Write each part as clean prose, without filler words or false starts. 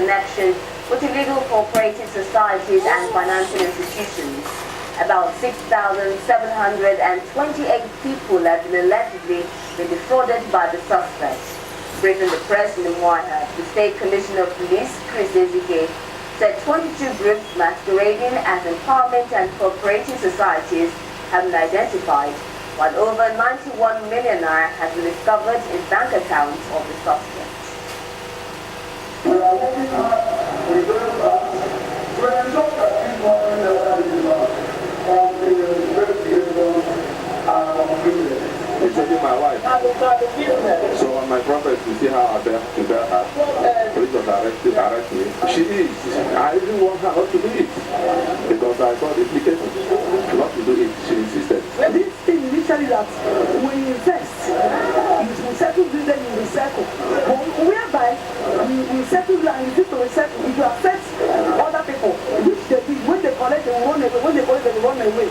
connection with illegal cooperative societies and financial institutions. About 6,728 people have been allegedly defrauded by the suspects. Briefing the press in the Moaha, the State Commissioner of Police, Chris Ezike, said 22 groups masquerading as empowerment and cooperative societies have been identified, while over 91 million naira has been discovered in bank accounts of the suspects. We are working hard with those banks to ensure that these money never is lost until the investigations are completed. It's only my wife. So on my property, you see how I bear her. Police was arrest me. She is. I didn't want her not to do it. Because I thought it needed not to do it. She insisted. Well, this thing literally that we invest, we settle business in recycle. Whereby we settle and refuse to recycle. If you affect other people, which they did, when they collect, they will run away. When they collect, they will run away.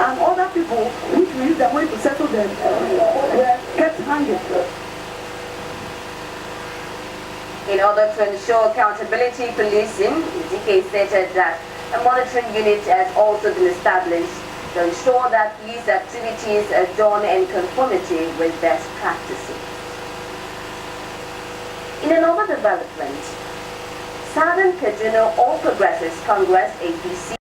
And other people, which we use their money to settle them, were kept hanging. In order to ensure accountability policing, DK stated that a monitoring unit has also been established to ensure that police activities are done in conformity with best practices. In another development, Southern Kaduna All Progressives Congress APC